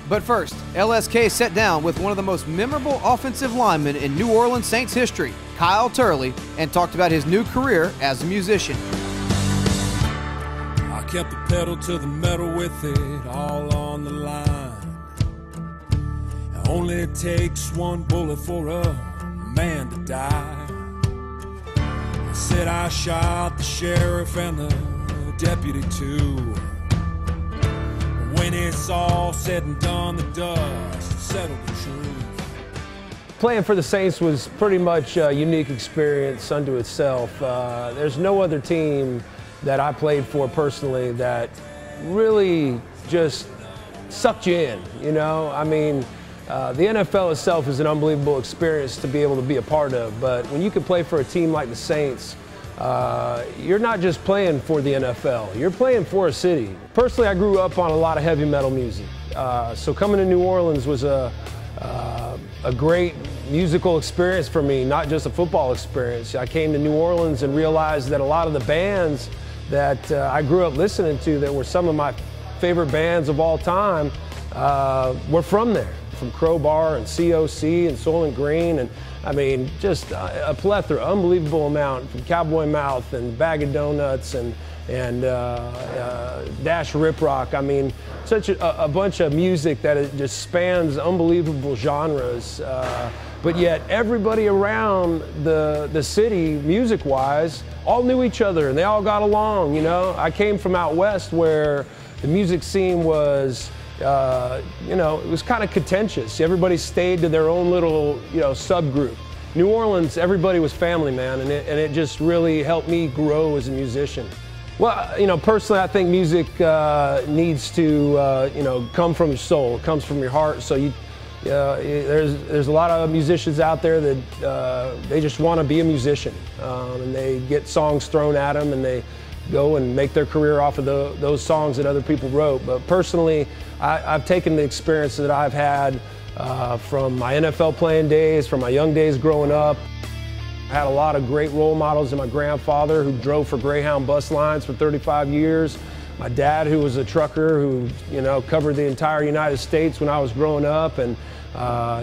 But first, LSK sat down with one of the most memorable offensive linemen in New Orleans Saints history, Kyle Turley, and talked about his new career as a musician. I kept the pedal to the metal with it all on the line. It only takes one bullet for a man to die. I said I shot the sheriff and the deputy too. When it's all said and done, the dust settled the truth. Playing for the Saints was pretty much a unique experience unto itself. There's no other team that I played for personally that really just sucked you in, you know? I mean, the NFL itself is an unbelievable experience to be able to be a part of, but when you can play for a team like the Saints, you're not just playing for the NFL, you're playing for a city. Personally, I grew up on a lot of heavy metal music, so coming to New Orleans was a great musical experience for me, not just a football experience. I came to New Orleans and realized that a lot of the bands that I grew up listening to that were some of my favorite bands of all time were from there, from Crowbar and COC and Soylent Green, and I mean, just a plethora, unbelievable amount, from Cowboy Mouth and Bag of Donuts and Dash Rip Rock. I mean, such a bunch of music that it just spans unbelievable genres. But yet everybody around the city, music-wise, all knew each other and they all got along, you know. I came from out west where the music scene was, you know, it was kind of contentious. Everybody stayed to their own little, you know, subgroup. New Orleans, everybody was family, man, and it just really helped me grow as a musician. Well, you know, personally, I think music needs to, you know, come from your soul. It comes from your heart. So there's a lot of musicians out there that they just want to be a musician, and they get songs thrown at them, and they go and make their career off of those songs that other people wrote. But personally, I've taken the experience that I've had from my NFL playing days, from my young days growing up. I had a lot of great role models in my grandfather, who drove for Greyhound bus lines for 35 years. My dad, who was a trucker, who, you know, covered the entire United States when I was growing up, and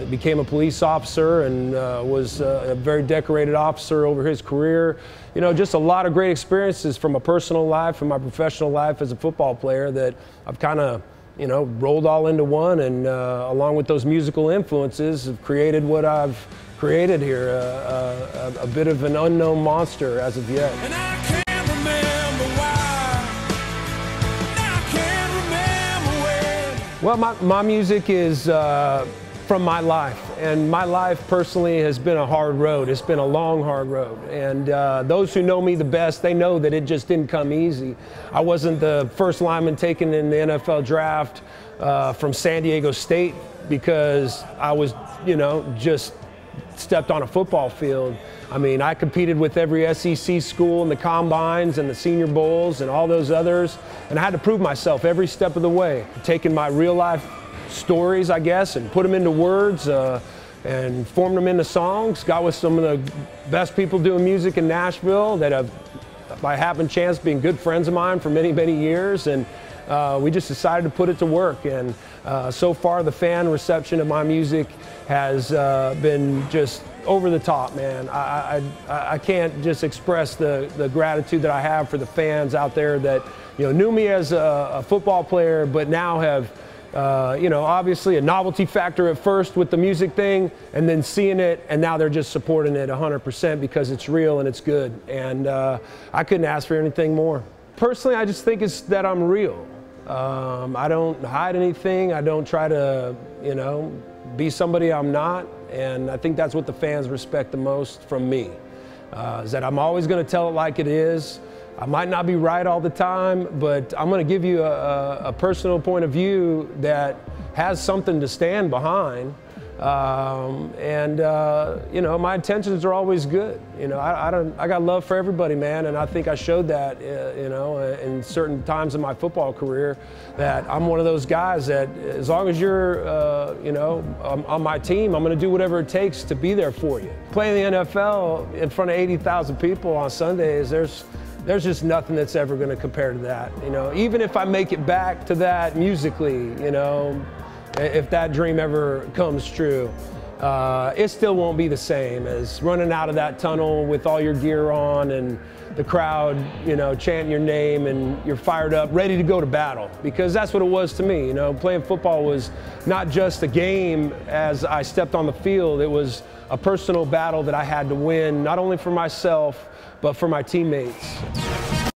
became a police officer and was a very decorated officer over his career. You know, just a lot of great experiences from my personal life and my professional life as a football player that I've kind of, you know, rolled all into one, and along with those musical influences have created what I've created here, a bit of an unknown monster as of yet. And I can't remember why, and I can't remember when. Well, my music is from my life, and my life personally has been a hard road. It's been a long, hard road, and those who know me the best, they know that it just didn't come easy. I wasn't the first lineman taken in the NFL draft from San Diego State because I was, you know, just stepped on a football field. I mean, I competed with every SEC school in the combines and the Senior Bowls and all those others, and I had to prove myself every step of the way, taking my real life stories, I guess, and put them into words and formed them into songs. Got with some of the best people doing music in Nashville that have, by happen chance, been good friends of mine for many, many years, and we just decided to put it to work. And so far, the fan reception of my music has been just over the top, man. I can't just express the gratitude that I have for the fans out there that, you know, knew me as a football player, but now have, you know, obviously a novelty factor at first with the music thing, and then seeing it, and now they're just supporting it 100% because it's real and it's good. And I couldn't ask for anything more. Personally, I just think it's that I'm real. I don't hide anything. I don't try to, you know, be somebody I'm not. And I think that's what the fans respect the most from me, is that I'm always going to tell it like it is. I might not be right all the time, but I'm going to give you a personal point of view that has something to stand behind. You know, my intentions are always good. You know, I got love for everybody, man, and I think I showed that, you know, in certain times in my football career, that I'm one of those guys that as long as you're, you know, on my team, I'm going to do whatever it takes to be there for you. Playing the NFL in front of 80,000 people on Sundays, there's just nothing that's ever going to compare to that. You know, even if I make it back to that musically, you know, if that dream ever comes true. It still won't be the same as running out of that tunnel with all your gear on and the crowd, you know, chanting your name, and you're fired up, ready to go to battle. Because that's what it was to me. You know, playing football was not just a game as I stepped on the field. It was a personal battle that I had to win, not only for myself, but for my teammates.